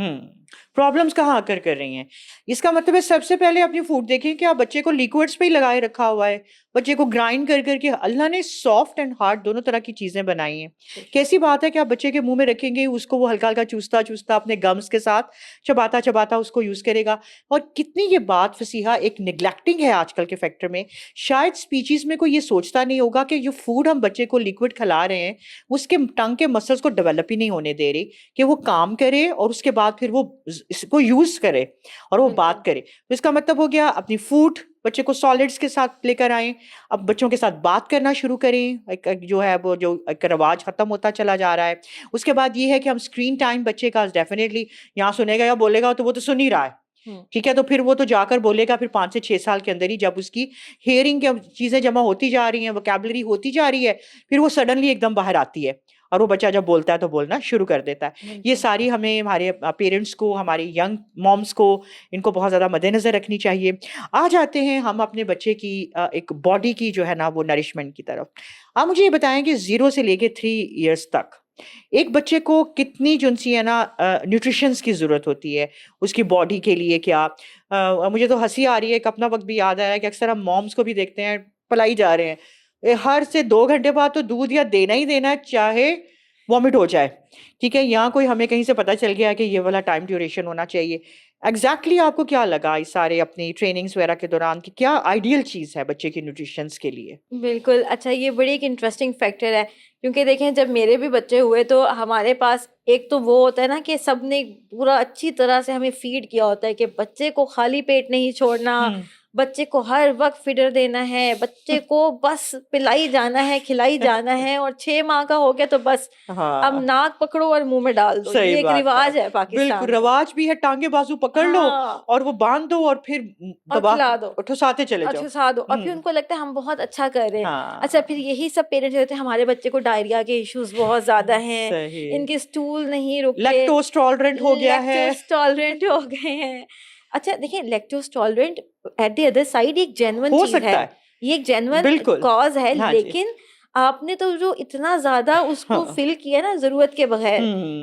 Speaker 2: प्रॉब्लम्स कहाँ आकर कर रही हैं? इसका मतलब है सबसे पहले अपनी फूड देखें कि आप बच्चे को लिक्विड्स पे ही लगाए रखा हुआ है, बच्चे को ग्राइंड कर करके अल्लाह ने सॉफ्ट एंड हार्ड दोनों तरह की चीजें बनाई हैं। कैसी बात है कि आप बच्चे के मुंह में रखेंगे, उसको वो हल्का हल्का चूसता चूसता अपने गम्स के साथ चबाता चबाता उसको यूज करेगा। और कितनी ये बात फसीहा एक निगलेक्टिंग है आजकल के फैक्टर में। शायद स्पीचीज में कोई ये सोचता नहीं होगा कि जो फूड हम बच्चे को लिक्विड खिला रहे हैं उसके टंग के मसल्स को डेवलप ही नहीं होने दे रही कि वो काम करे और उसके बाद फिर वो इसको यूज करे और वो बात करे। तो इसका मतलब हो गया अपनी फूड बच्चे को सॉलिड्स के साथ लेकर आए, अब बच्चों के साथ बात करना शुरू करें। एक जो है वो जो एक रवाज खत्म होता चला जा रहा है। उसके बाद ये है कि हम स्क्रीन टाइम बच्चे का डेफिनेटली यहाँ सुनेगा या बोलेगा तो वो तो सुन ही रहा है, ठीक है, तो फिर वो तो जाकर बोलेगा फिर 5 से 6 साल के अंदर ही, जब उसकी हेयरिंग की चीजें जमा होती जा रही हैं, वोकैबुलरी होती जा रही है, फिर वो सडनली एकदम बाहर आती है और वो बच्चा जब बोलता है तो बोलना शुरू कर देता है। ये सारी हमें हमारे पेरेंट्स को, हमारी यंग मॉम्स को, इनको बहुत ज़्यादा मद्देनज़र रखनी चाहिए। आ जाते हैं हम अपने बच्चे की एक बॉडी की जो है ना वो नरिशमेंट की तरफ। आप मुझे ये बताएं कि 0 से लेके 3 इयर्स तक एक बच्चे को कितनी जो सी है ना न्यूट्रिशंस की ज़रूरत होती है उसकी बॉडी के लिए। क्या मुझे तो हंसी आ रही है, एक अपना वक्त भी याद आया कि अक्सर हम मॉम्स को भी देखते हैं पलाई जा रहे हैं, हर से 2 घंटे बाद तो दूध या देना ही देना है, चाहे वॉमिट हो जाए, ठीक है। यहाँ कोई हमें कहीं से पता चल गया कि ये वाला टाइम ड्यूरेशन होना चाहिए। एग्जैक्टली आपको क्या लगा इस सारे अपनी ट्रेनिंग्स वगैरह के दौरान कि क्या आइडियल चीज़ है बच्चे की न्यूट्रिशंस के लिए?
Speaker 1: बिल्कुल, अच्छा ये बड़ी एक इंटरेस्टिंग फैक्टर है, क्योंकि देखें जब मेरे भी बच्चे हुए तो हमारे पास एक तो वो होता है ना कि सबने पूरा अच्छी तरह से हमें फीड किया होता है कि बच्चे को खाली पेट नहीं छोड़ना, बच्चे को हर वक्त फीडर देना है, बच्चे को बस पिलाई जाना है, खिलाई जाना है, और 6 माह का हो गया तो बस अब
Speaker 2: हाँ,
Speaker 1: नाक पकड़ो और मुंह में डाल दो।
Speaker 2: सही
Speaker 1: ये एक
Speaker 2: बात है।
Speaker 1: रिवाज है
Speaker 2: बिल्कुल
Speaker 1: पाकिस्तान का।
Speaker 2: रवाज भी है, टांगे बाजू पकड़ लो
Speaker 1: हाँ,
Speaker 2: और वो बांध दो और फिर
Speaker 1: और
Speaker 2: दबा
Speaker 1: खिला दो,
Speaker 2: ठुसाते चले
Speaker 1: और
Speaker 2: जाओ।
Speaker 1: ठुसा दो, और फिर उनको लगता है हम बहुत अच्छा कर रहे हैं। अच्छा,
Speaker 2: हाँ,
Speaker 1: फिर यही सब पेरेंट्स होते हैं हमारे बच्चे को डायरिया के इश्यूज बहुत ज्यादा हैं,
Speaker 2: सही,
Speaker 1: इनके स्टूल नहीं रुकते,
Speaker 2: लैक्टोज टॉलरेंट हो गया है।
Speaker 1: लैक्टोज टॉलरेंट हो गए हैं। अच्छा देखिए, lactose tolerant at the other side एक जेन्युइन
Speaker 2: हो
Speaker 1: चीज
Speaker 2: सकता
Speaker 1: है,
Speaker 2: है,
Speaker 1: ये एक जेन्युइन
Speaker 2: बिल्कुल।
Speaker 1: कॉज है,
Speaker 2: हाँ जी।
Speaker 1: लेकिन आपने तो जो इतना ज्यादा उसको
Speaker 2: हाँ,
Speaker 1: फिल किया ना जरूरत के बगैर,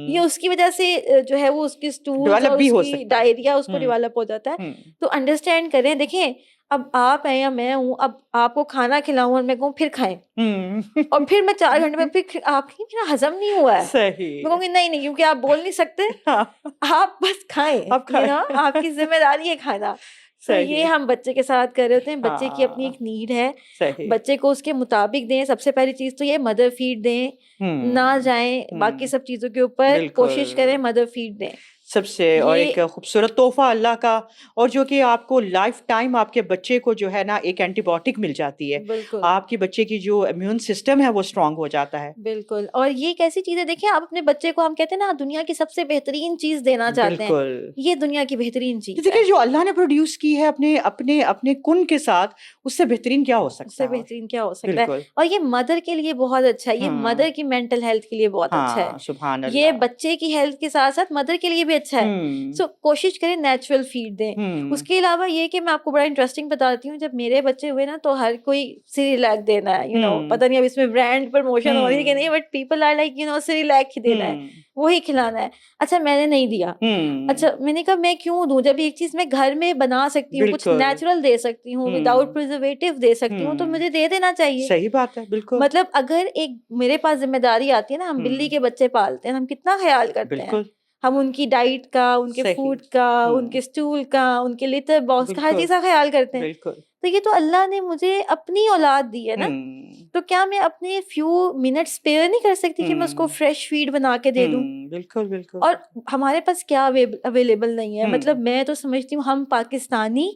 Speaker 1: ये उसकी वजह से जो है वो उसकी स्टूल्स
Speaker 2: डेवलप
Speaker 1: और
Speaker 2: भी हो
Speaker 1: उसकी
Speaker 2: सकता है।
Speaker 1: डायरिया उसको
Speaker 2: हुँ,
Speaker 1: डेवलप हो जाता है।
Speaker 2: हुँ,
Speaker 1: तो अंडरस्टैंड करें, देखें अब आप हैं या मैं हूँ, अब आपको खाना खिलाऊं और मैं कहूँ फिर खाएं,
Speaker 2: हुँ।
Speaker 1: और फिर मैं 4 घंटे में फिर आपकी मेरा हजम नहीं हुआ है,
Speaker 2: सही।
Speaker 1: मैं कहूँगी नहीं नहीं, क्योंकि आप बोल नहीं सकते,
Speaker 2: हाँ,
Speaker 1: आप बस खाएं,
Speaker 2: अब खाए।
Speaker 1: आपकी जिम्मेदारी है खाना। तो ये
Speaker 2: सही।
Speaker 1: हम बच्चे के साथ कर रहे होते हैं, बच्चे की अपनी
Speaker 2: हाँ,
Speaker 1: एक नीड है,
Speaker 2: सही।
Speaker 1: बच्चे को उसके मुताबिक दें। सबसे पहली चीज तो ये मदर फीड दें, ना
Speaker 2: हुँ,
Speaker 1: जाएं बाकी
Speaker 2: हुँ,
Speaker 1: सब चीजों के ऊपर, कोशिश करें
Speaker 2: बिल्कुल।
Speaker 1: मदर फीड दें।
Speaker 2: सबसे और एक
Speaker 1: ये
Speaker 2: खूबसूरत तोहफ़ा अल्लाह का, और जो कि आपको लाइफ टाइम आपके बच्चे को जो है ना एक एंटीबायोटिक मिल जाती है।
Speaker 1: बिल्कुल
Speaker 2: आपके बच्चे की जो इम्यून सिस्टम है वो स्ट्रॉन्ग हो जाता है।
Speaker 1: बिल्कुल, और ये एक ऐसी चीज है, देखिए आप अपने बच्चे को, हम कहते हैं ना दुनिया की सबसे बेहतरीन चीज देना चाहते हैं,
Speaker 2: बिल्कुल।
Speaker 1: ये दुनिया की बेहतरीन
Speaker 2: तो
Speaker 1: चीज
Speaker 2: देखिए
Speaker 1: है।
Speaker 2: जो अल्लाह ने प्रोड्यूस की है अपने अपने अपने कुन के साथ, उससे बेहतरीन क्या हो सकता
Speaker 1: उससे
Speaker 2: है और?
Speaker 1: बेहतरीन क्या हो सकता है?
Speaker 2: बिल्कुल।
Speaker 1: और ये मदर के लिए बहुत अच्छा है, ये
Speaker 2: हाँ,
Speaker 1: मदर की मेंटल हेल्थ के लिए बहुत अच्छा है,
Speaker 2: हाँ, सुभान
Speaker 1: ये
Speaker 2: अल्लाह।
Speaker 1: बच्चे की हेल्थ के साथ साथ मदर के लिए भी अच्छा है।
Speaker 2: हुँ,
Speaker 1: सो कोशिश करें नेचुरल फीड दें।
Speaker 2: हुँ,
Speaker 1: उसके अलावा ये कि मैं आपको बड़ा इंटरेस्टिंग बताती हूँ, जब मेरे बच्चे हुए ना तो हर कोई सिरिलैक देना है,
Speaker 2: हुँ,
Speaker 1: पता नहीं अब इसमें ब्रांड प्रमोशन हो रही है कि नहीं,
Speaker 2: हुँ,
Speaker 1: but people are like Cerelac ही देना है,
Speaker 2: हुँ,
Speaker 1: वही खिलाना है। अच्छा, मैंने नहीं दिया।
Speaker 2: हुँ,
Speaker 1: अच्छा, मैंने कहा मैं क्यों दूं, जब एक चीज मैं घर में बना सकती हूँ, कुछ
Speaker 2: बिल्कुल।
Speaker 1: नेचुरल दे सकती हूँ, विदाउट
Speaker 2: हुँ,
Speaker 1: प्रिजर्वेटिव दे सकती हूँ, तो
Speaker 2: हुँ,
Speaker 1: मुझे दे देना चाहिए।
Speaker 2: सही बात है, बिल्कुल।
Speaker 1: मतलब अगर एक मेरे पास जिम्मेदारी आती है ना, हम बिल्ली
Speaker 2: हुँ,
Speaker 1: के बच्चे पालते हैं, हम कितना ख्याल करते हैं,
Speaker 2: बिल्कुल,
Speaker 1: हम उनकी डाइट का, उनके
Speaker 2: सही।
Speaker 1: फूड का,
Speaker 2: हुँ,
Speaker 1: उनके स्टूल का, उनके लिटर बॉक्स का, हर
Speaker 2: बिल्कुल,
Speaker 1: चीज का ख्याल करते हैं।
Speaker 2: बिल्कुल।
Speaker 1: तो ये तो अल्लाह ने मुझे अपनी औलाद दी है ना,
Speaker 2: हुँ,
Speaker 1: तो क्या मैं अपने फ्यू मिनट स्पेयर नहीं कर सकती कि मैं उसको
Speaker 2: हुँ,
Speaker 1: फ्रेश फीड बना के दे दूं?
Speaker 2: बिल्कुल, बिल्कुल।
Speaker 1: और हमारे पास क्या अवेलेबल नहीं है, मतलब
Speaker 2: हुँ,
Speaker 1: मैं तो समझती हूँ हम पाकिस्तानी,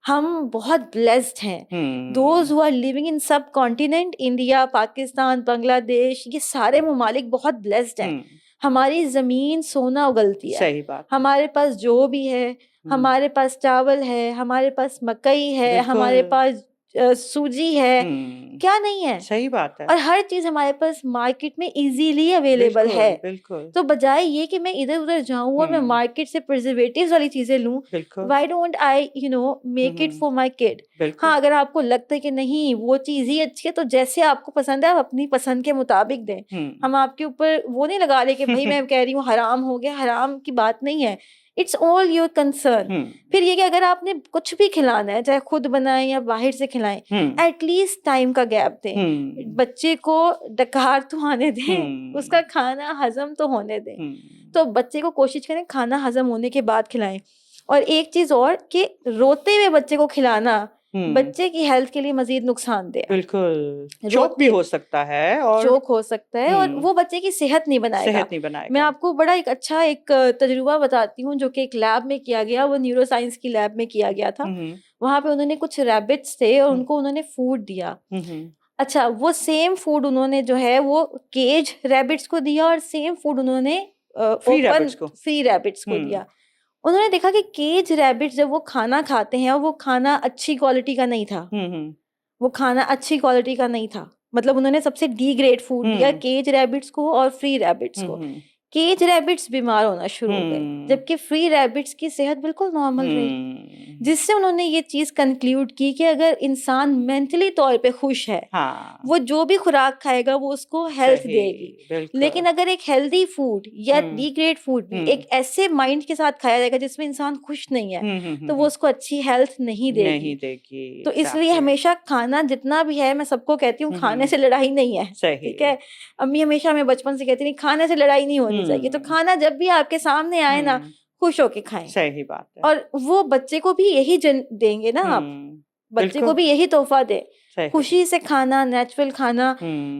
Speaker 1: हम बहुत ब्लेस्ड हैं। Those
Speaker 2: who,
Speaker 1: who are living in subcontinent, India, Pakistan, Bangladesh, ये सारे ममालिक बहुत ब्लेस्ड हैं।
Speaker 2: हुँ,
Speaker 1: हमारी ज़मीन सोना उगलती है,
Speaker 2: सही बात है।
Speaker 1: हमारे पास जो भी है,
Speaker 2: हुँ,
Speaker 1: हमारे पास चावल है, हमारे पास मकई है,
Speaker 2: बिल्कुल।
Speaker 1: हमारे पास सूजी है,
Speaker 2: हुँ,
Speaker 1: क्या नहीं है?
Speaker 2: सही बात है।
Speaker 1: और हर चीज़ हमारे पास मार्केट में इजीली अवेलेबल है।
Speaker 2: बिल्कुल, बिल्कुल।
Speaker 1: तो बजाय ये कि मैं इधर-उधर जाऊँ और मैं
Speaker 2: हुँ,
Speaker 1: मार्केट से प्रिजर्वेटिव्स वाली चीज़ें लूँ,
Speaker 2: बिल्कुल।
Speaker 1: Why don't I make it
Speaker 2: hmm,
Speaker 1: for my kid?
Speaker 2: बिल्कुल।
Speaker 1: हाँ, अगर आपको लगता है कि नहीं वो चीज़ ही अच्छी है, तो जैसे आपको पसंद है आप अपनी पसंद के मुताबिक दें।
Speaker 2: हुँ।
Speaker 1: हम आपके ऊपर वो नहीं लगा रहे कि भई मैं कह रही हूँ हराम हो गया, हराम की बात नहीं है। It's all your concern. फिर ये कि अगर आपने कुछ भी खिलाना है, चाहे खुद बनाएं या बाहर से खिलाएं, एटलीस्ट टाइम का गैप दें, बच्चे को डकार तो आने दें, उसका खाना हजम तो होने दें। तो बच्चे को कोशिश करें खाना हजम होने के बाद खिलाएं। और एक चीज और कि रोते हुए बच्चे को खिलाना बच्चे की हेल्थ के लिए मजीद नुकसानदेह है।
Speaker 2: बिल्कुल, चोक भी हो सकता है और
Speaker 1: चोक हो सकता है और वो बच्चे की सेहत नहीं बनाएगा।
Speaker 2: सेहत नहीं बनाएगा।
Speaker 1: मैं आपको बड़ा एक तजुर्बा बताती हूँ जो कि एक लैब में किया गया, वो न्यूरो साइंस की लैब में किया गया था। वहां पे उन्होंने कुछ रैबिट्स थे और उनको उन्होंने फूड दिया। अच्छा, वो सेम फूड उन्होंने जो है वो केज रैबिट्स को दिया और सेम फूड उन्होंने फ्री रैबिट्स को दिया। उन्होंने देखा कि केज रैबिट्स जब वो खाना खाते हैं और वो खाना अच्छी क्वालिटी का नहीं था, वो खाना अच्छी क्वालिटी का नहीं था, मतलब उन्होंने सबसे डी ग्रेड फूड दिया केज रैबिट्स को और फ्री रैबिट्स को। केज रैबिट्स बीमार होना शुरू हो गए जबकि फ्री रैबिट्स की सेहत बिल्कुल नॉर्मल रही। जिससे उन्होंने ये चीज कंक्लूड की कि अगर इंसान मेंटली तौर पे खुश है, वो जो भी खुराक खाएगा वो उसको हेल्थ देगी। लेकिन अगर एक हेल्दी फूड या डी ग्रेड फूड भी एक ऐसे माइंड के साथ खाया जाएगा जिसमें इंसान खुश नहीं है, तो वो उसको अच्छी हेल्थ नहीं देगी। तो इसलिए हमेशा खाना जितना भी है, मैं सबको कहती हूँ खाने से लड़ाई नहीं है, ठीक है। अम्मी हमेशा हमें बचपन से कहती नहीं खाने से लड़ाई नहीं होनी चाहिए। तो खाना जब भी आपके सामने आए ना, खुश होके खाएं।
Speaker 2: सही बात है।
Speaker 1: और वो बच्चे को भी यही देंगे ना, आप बच्चे को भी यही तोहफा दे, खुशी से खाना, नेचुरल खाना।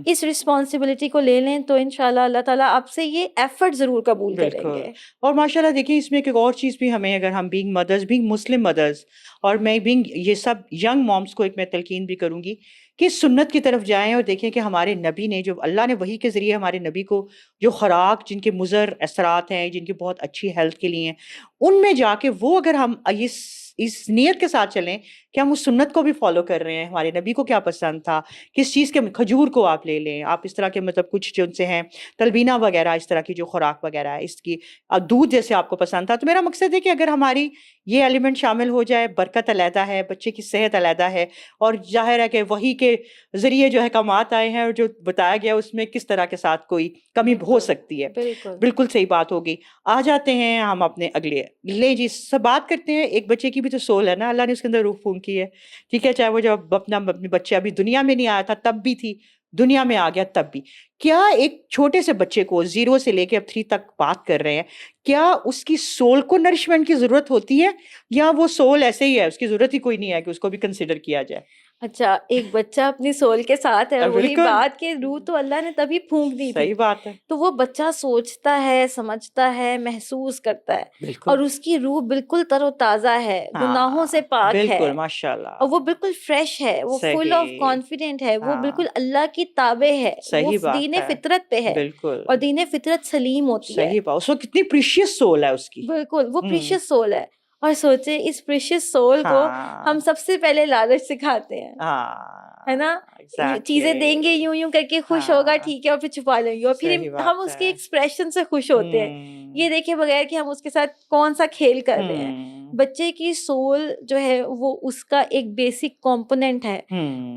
Speaker 1: इस रिस्पॉन्सिबिलिटी को ले लें तो इंशाल्लाह अल्लाह ताला आपसे ये एफर्ट जरूर कबूल करेंगे।
Speaker 2: और माशाल्लाह देखिए इसमें एक और चीज़ भी हमें, अगर हम बीइंग मदर्स, बीइंग मुस्लिम मदर्स, और मैं बीइंग ये सब यंग मॉम्स को एक मैं तलकीन भी करूंगी कि सुन्नत की तरफ जाएं और देखें कि हमारे नबी ने, जो अल्लाह ने वही के ज़रिए हमारे नबी को जो खुराक जिनके मुज़र असरात हैं, जिनकी बहुत अच्छी हेल्थ के लिए हैं, उनमें जाके वो अगर हम इस नीयत के साथ चलें कि हम उस सुन्नत को भी फॉलो कर रहे हैं, हमारे नबी को क्या पसंद था, किस चीज़ के, खजूर को आप ले लें, आप इस तरह के मतलब कुछ जो उनसे हैं तलबीना वगैरह, इस तरह की जो खुराक वगैरह है, इसकी दूध जैसे आपको पसंद था। तो मेरा मकसद है कि अगर हमारी ये एलिमेंट शामिल हो जाए, बरकत अलहदा है, बच्चे की सेहत अलहदा है, और जाहिर है कि वही के ज़रिए जो है कमात आए हैं, और जो बताया गया उसमें किस तरह के साथ कोई कमी हो सकती है। बिल्कुल सही बात होगी। आ जाते हैं हम अपने अगले ले जी सब बात करते हैं। एक बच्चे की भी तो सोल है ना, अल्लाह ने उसके अंदर रूह फूंक की है, ठीक है। चाहे वो जब अपने बच्चे अभी दुनिया में नहीं आया था तब भी थी, दुनिया में आ गया तब भी। क्या एक छोटे से बच्चे को 0 से लेके अब 3 तक बात कर रहे हैं, क्या उसकी सोल को नरिशमेंट की जरूरत होती है, या वो सोल ऐसे ही है, उसकी जरूरत ही कोई नहीं है कि उसको भी कंसिडर किया जाए?
Speaker 1: अच्छा, एक बच्चा अपनी सोल के साथ है, वही बात के रूह तो अल्लाह ने तभी फूंक दी थी।
Speaker 2: सही बात है।
Speaker 1: तो वो बच्चा सोचता है, समझता है, महसूस करता है, और उसकी रूह बिल्कुल तरोताजा है, गुनाहों से पाक है,
Speaker 2: माशाल्लाह, और
Speaker 1: वो बिल्कुल फ्रेश है, वो फुल ऑफ कॉन्फिडेंट है, वो बिल्कुल अल्लाह की ताबे है, वो दीने फितरत पे है, और दीने फितरत सलीम होती है।
Speaker 2: सही बात। उसको कितनी प्रीशियस सोल है उसकी,
Speaker 1: बिल्कुल वो प्रीशियस सोल है। और सोचे इस प्रीशियस सोल को हम सबसे पहले लालच सिखाते हैं, है ना, चीजें देंगे यूं यूं करके खुश होगा, ठीक है, और फिर छुपा लेंगे, और फिर हम उसके एक्सप्रेशन से खुश होते हैं, ये देखे बगैर कि हम उसके साथ कौन सा खेल कर रहे हैं। बच्चे की सोल जो है वो उसका एक बेसिक कंपोनेंट है,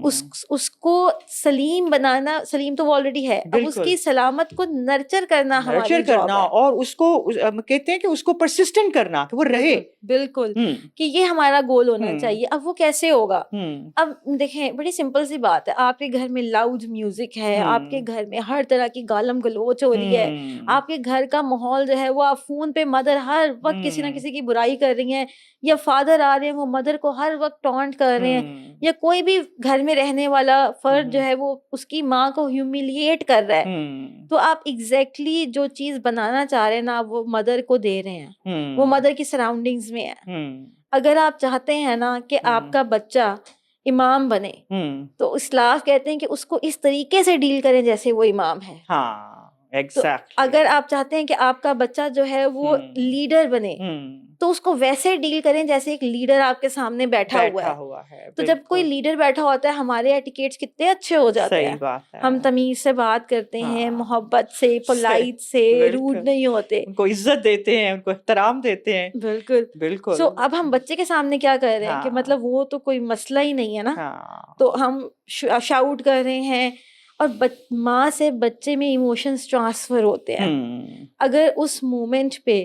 Speaker 1: उसको सलीम बनाना, सलीम तो वो ऑलरेडी है, अब उसकी सलामत को नर्चर करना हमारी जॉब है,
Speaker 2: और उसको कहते हैं कि उसको परसिस्टेंट करना कि वो रहे।
Speaker 1: बिल्कुल कि ये हमारा गोल होना चाहिए। अब वो कैसे होगा? अब देखें, बड़ी सिंपल सी बात है, आपके घर में लाउड म्यूजिक है, आपके घर में हर तरह की गालम गलोच हो रही है, आपके घर का माहौल जो है वो, आप फोन पे मदर हर वक्त किसी ना किसी की बुराई कर रही हैं, या फादर आ रहे हैं वो मदर को हर वक्त टॉन्ट कर रहे हैं, या कोई भी घर में रहने वाला फर्द जो है वो उसकी माँ को ह्यूमिलिएट कर रहा है, तो आप एग्जैक्टली जो चीज बनाना चाह रहे हैं ना, वो मदर को दे रहे हैं, वो मदर की सराउंडिंग्स में है। अगर आप चाहते हैं ना कि आपका बच्चा इमाम बने, तो इस्लाफ कहते हैं कि उसको इस तरीके से डील करें जैसे वो इमाम है।
Speaker 2: Exactly.
Speaker 1: तो अगर आप चाहते हैं कि आपका बच्चा जो है वो लीडर बने, तो उसको वैसे डील करें जैसे एक लीडर आपके सामने बैठा हुआ है। तो जब कोई लीडर बैठा होता है, हमारे एटिकेट्स कितने अच्छे हो जाते हैं।
Speaker 2: बात है।
Speaker 1: हम तमीज से बात करते हैं, मोहब्बत से, पोलाइट से, रूड नहीं होते,
Speaker 2: उनको इज्जत देते हैं, उनको एहतराम देते हैं।
Speaker 1: बिल्कुल। सो अब हम बच्चे के सामने क्या कर रहे हैं कि मतलब वो तो कोई मसला ही नहीं है ना, तो हम शाउट कर रहे हैं, और माँ से बच्चे में इमोशंस ट्रांसफर होते हैं। अगर उस मोमेंट पे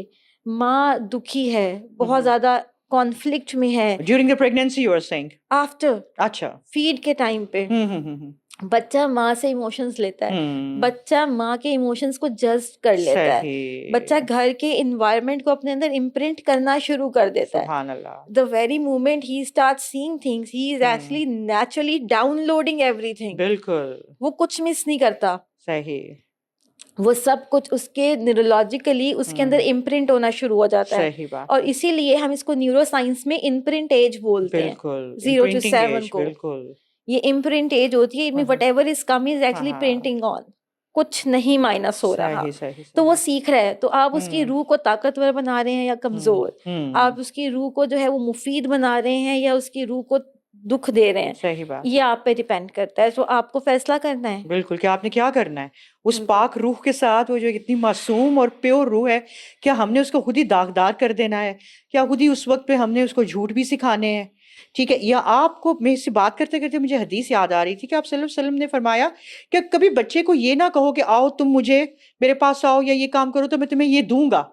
Speaker 1: माँ दुखी है, बहुत ज़्यादा कॉन्फ्लिक्ट में है,
Speaker 2: during the pregnancy you are saying?
Speaker 1: After
Speaker 2: अच्छा।
Speaker 1: फीड के टाइम पे बच्चा माँ से इमोशंस लेता है, बच्चा माँ के इमोशंस को जज कर लेता है, बच्चा
Speaker 2: सही।
Speaker 1: घर के इन्वायरमेंट को अपने अंदर इम्प्रिंट करना शुरू कर देता है.
Speaker 2: सुभान अल्लाह।
Speaker 1: The very moment he starts seeing things, he is actually naturally downloading everything.
Speaker 2: बिल्कुल
Speaker 1: वो कुछ मिस नहीं करता,
Speaker 2: सही।
Speaker 1: वो सब कुछ उसके न्यूरोलॉजिकली उसके अंदर इम्प्रिंट होना शुरू हो जाता है.
Speaker 2: सही बात
Speaker 1: और
Speaker 2: है।
Speaker 1: इसीलिए हम इसको न्यूरो साइंस में इम्प्रिंट एज बोलते हैं.
Speaker 2: बिल्कुल
Speaker 1: 0 to
Speaker 2: imprinting
Speaker 1: 7
Speaker 2: age,
Speaker 1: को
Speaker 2: बिल्कुल।
Speaker 1: ये इम्प्रिंट एज होती है. इनमें what ever is come is actually
Speaker 2: हाँ।
Speaker 1: प्रिंटिंग ऑन, कुछ नहीं माइनस हो रहा.
Speaker 2: सही सही
Speaker 1: तो वो
Speaker 2: सही।
Speaker 1: सीख रहा है. तो आप उसकी रूह को ताकतवर बना रहे हैं या कमजोर, आप उसकी रूह को जो है वो मुफीद बना रहे हैं या उसकी रूह को दुख दे रहे हैं,
Speaker 2: सही बात।
Speaker 1: ये आप पे डिपेंड करता है. तो आपको फैसला करना है.
Speaker 2: बिल्कुल कि आपने क्या करना है उस
Speaker 1: बिल्कुल.
Speaker 2: पाक रूह के साथ, वो जो इतनी मासूम और प्योर रूह है, क्या हमने उसको खुद ही दागदार कर देना है? क्या खुद ही उस वक्त पे हमने उसको झूठ भी सिखाने हैं? ठीक है, या आपको, मैं इससे बात करते करते मुझे हदीस याद आ रही थी कि आप सल्लल्लाहु अलैहि वसल्लम ने फरमाया कि कभी बच्चे को ये ना कहो कि आओ तुम मुझे मेरे पास आओ या ये काम करो तो मैं तुम्हें ये दूंगा.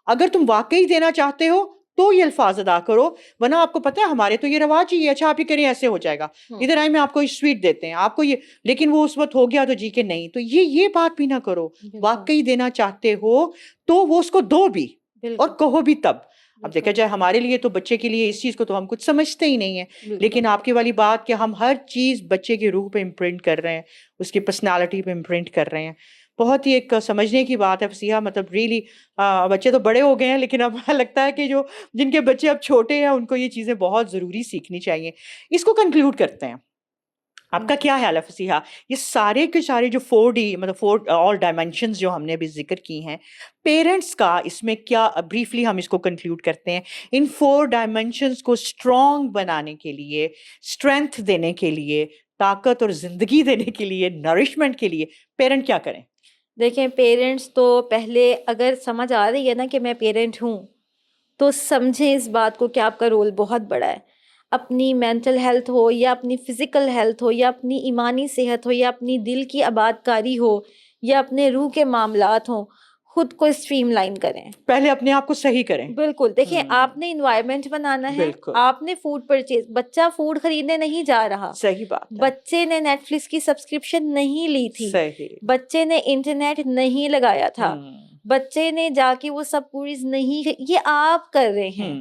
Speaker 2: अगर तुम वाकई देना चाहते हो तो ये अल्फाज अदा करो, वरना आपको पता है हमारे तो ये रवाज ही है, अच्छा आप ये करें ऐसे हो जाएगा, इधर आए मैं आपको स्वीट देते हैं आपको ये, लेकिन वो उस वक्त हो गया तो जी के नहीं, तो ये बात भी ना करो. वाकई देना चाहते हो तो वो उसको दो भी और कहो भी तब. अब देखा जाए हमारे लिए तो बच्चे के लिए इस चीज को तो हम कुछ समझते ही नहीं है, लेकिन आपकी वाली बात कि हम हर चीज बच्चे की रूह पे इम्प्रिंट कर रहे हैं, उसकी पर्सनालिटी पे इम्प्रिंट कर रहे हैं. बहुत ही एक समझने की बात है फसीहा, मतलब रियली. बच्चे तो बड़े हो गए हैं लेकिन अब लगता है कि जो जिनके बच्चे अब छोटे हैं उनको ये चीज़ें बहुत ज़रूरी सीखनी चाहिए. इसको कंक्लूड करते हैं, आपका क्या ख्याल है फसीहा? ये सारे के सारे जो 4D मतलब 4 ऑल डायमेंशंस जो हमने अभी जिक्र की हैं, पेरेंट्स का इसमें क्या, ब्रीफली हम इसको कंक्लूड करते हैं, इन 4 डायमेंशंस को स्ट्रॉन्ग बनाने के लिए, स्ट्रेंथ देने के लिए, ताकत और ज़िंदगी देने के लिए, नरिशमेंट के लिए पेरेंट क्या करें?
Speaker 1: देखें, पेरेंट्स तो पहले अगर समझ आ रही है ना कि मैं पेरेंट हूँ, तो समझें इस बात को कि आपका रोल बहुत बड़ा है. अपनी मेंटल हेल्थ हो या अपनी फिजिकल हेल्थ हो या अपनी ईमानी सेहत हो या अपनी दिल की आबादकारी हो या अपने रूह के मामलात हो, खुद को स्ट्रीमलाइन करें.
Speaker 2: पहले अपने आप को सही करें.
Speaker 1: बिल्कुल. देखिए, आपने इन्वायरमेंट बनाना है,
Speaker 2: बिल्कुल.
Speaker 1: आपने फूड परचेज, बच्चा फूड खरीदने नहीं जा रहा,
Speaker 2: सही बात है.
Speaker 1: बच्चे ने नेटफ्लिक्स की सब्सक्रिप्शन नहीं ली थी,
Speaker 2: सही.
Speaker 1: बच्चे ने इंटरनेट नहीं लगाया था, बच्चे ने जाके वो सब पूरीज नहीं, ये आप कर रहे हैं.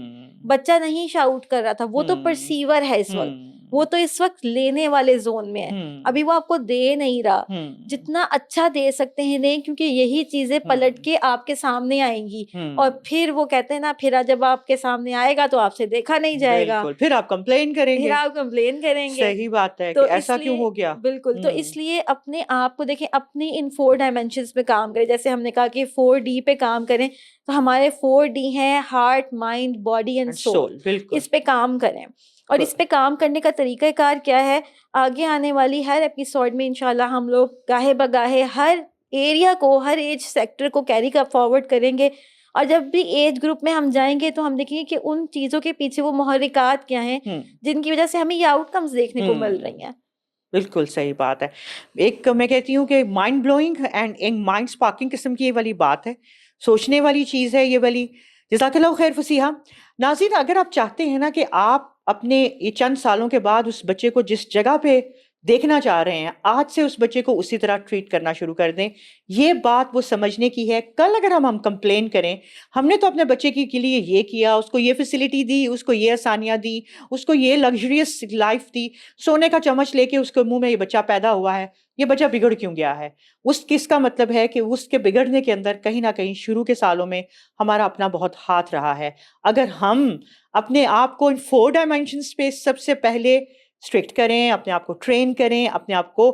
Speaker 1: बच्चा नहीं शाउट कर रहा था, वो तो परसीवर है इस वक्त, वो तो इस वक्त लेने वाले जोन में है, अभी वो आपको दे नहीं रहा. जितना अच्छा दे सकते हैं दें, क्योंकि यही चीजें पलट के आपके सामने आएंगी और फिर वो कहते हैं ना, फिर जब आपके सामने आएगा तो आपसे देखा नहीं जाएगा,
Speaker 2: फिर आप कंप्लेन करेंगे,
Speaker 1: फिर आप कंप्लेन करेंगे.
Speaker 2: सही बात है
Speaker 1: तो
Speaker 2: कि ऐसा क्यों हो गया.
Speaker 1: बिल्कुल. तो इसलिए अपने आप को देखें, अपनी इन 4 डायमेंशंस पे काम करें. जैसे हमने कहा कि 4D पे काम करें, तो हमारे 4D हैं heart, mind, body and soul. इस पे काम करें. और इस पे काम करने का तरीकाकार क्या है, आगे आने वाली हर एपिसोड में इंशाल्लाह हम लोग गाहे बगाहे हर एरिया को, हर एज सेक्टर को कैरी कर फॉरवर्ड करेंगे. और जब भी एज ग्रुप में हम जाएंगे तो हम देखेंगे कि उन चीज़ों के पीछे वो मुहर्रिकात क्या हैं जिनकी वजह से हमें ये आउटकम्स देखने को मिल रही हैं.
Speaker 2: बिल्कुल सही बात है. एक मैं कहती हूँ कि माइंड ब्लोइंग एंड एक माइंड स्पार्किंग किस्म की ये वाली बात है, सोचने वाली चीज़ है ये वाली. जज़ाकल्लाह खैर फसीहा. नाज़रीन, अगर आप चाहते हैं ना कि आप अपने ये चंद सालों के बाद उस बच्चे को जिस जगह पे देखना चाह रहे हैं, आज से उस बच्चे को उसी तरह ट्रीट करना शुरू कर दें. ये बात वो समझने की है. कल अगर हम कंप्लेन करें, हमने तो अपने बच्चे के लिए ये किया, उसको ये फैसिलिटी दी, उसको ये आसानियाँ दी, उसको ये लग्जरियस लाइफ दी, सोने का चम्मच लेके उसके मुंह में ये बच्चा पैदा हुआ है, ये बच्चा बिगड़ क्यों गया है? किसका मतलब है कि उसके बिगड़ने के अंदर कहीं ना कहीं शुरू के सालों में हमारा अपना बहुत हाथ रहा है. अगर हम अपने आप को इन 4 डायमेंशंस पे सबसे पहले स्ट्रिक्ट करें, अपने आप को ट्रेन करें, अपने आप को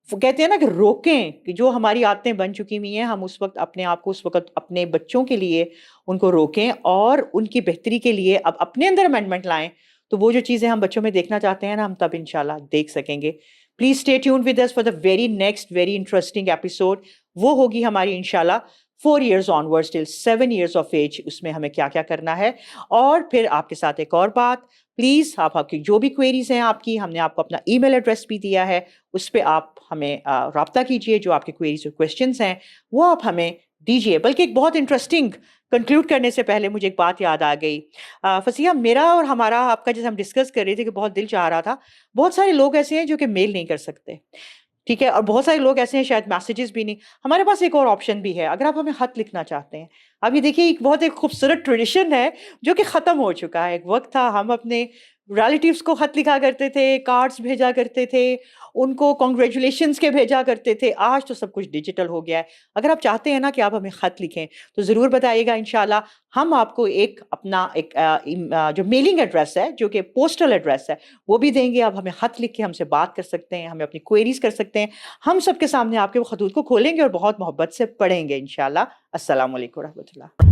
Speaker 2: कहते हैं ना कि रोकें, कि जो हमारी आदतें बन चुकी हुई हैं, हम उस वक्त अपने आप को उस वक्त अपने बच्चों के लिए उनको रोकें और उनकी बेहतरी के लिए अब अपने अंदर अमेंडमेंट लाएं, तो वो जो चीज़ें हम बच्चों में देखना चाहते हैं ना, हम तब इंशाल्लाह देख सकेंगे. Please stay tuned with us for the very next very interesting episode. वो होगी हमारी इंशाल्लाह 4 years onwards till 7 years of age, उसमें हमें क्या क्या करना है. और फिर आपके साथ एक और बात, प्लीज़ आप आपकी जो भी क्वेरीज हैं आपकी, हमने आपको अपना ईमेल एड्रेस भी दिया है, उस पर आप हमें रब्ता कीजिए. जो आपके क्वेरीज और क्वेश्चंस हैं वो आप हमें दीजिए। बल्कि एक बहुत इंटरेस्टिंग कंक्लूड करने से पहले मुझे एक बात याद आ गई। फसिया, मेरा और हमारा आपका जैसे हम डिस्कस कर रहे थे कि बहुत दिल चाह रहा था, बहुत सारे लोग ऐसे हैं जो कि मेल नहीं कर सकते, ठीक है? और बहुत सारे लोग ऐसे हैं शायद मैसेजेस भी नहीं। हमारे पास एक और ऑप्शन भी है, अगर आप हमें खत लिखना चाहते हैं। अब ये देखिए एक बहुत एक खूबसूरत ट्रेडिशन है जो कि ख़त्म हो चुका है। एक वक़्त था हम अपने रिलेटिव्स को खत लिखा करते थे, कार्ड्स भेजा करते थे, उनको कांग्रेचुलेशंस के भेजा करते थे। आज तो सब कुछ डिजिटल हो गया है। अगर आप चाहते हैं ना कि आप हमें खत लिखें, तो ज़रूर बताइएगा इंशाल्लाह। हम आपको एक अपना एक जो मेलिंग एड्रेस है, जो कि पोस्टल एड्रेस है, वो भी देंगे। आप हमें खत लिख के हमसे बात कर सकते हैं, हमें अपनी क्वेरीज़ कर सकते हैं। हम सबके सामने आपके वो खतूत को खोलेंगे और बहुत मोहब्बत से पढ़ेंगे इंशाल्लाह। अस्सलाम वालेकुम रहमतुल्लाह।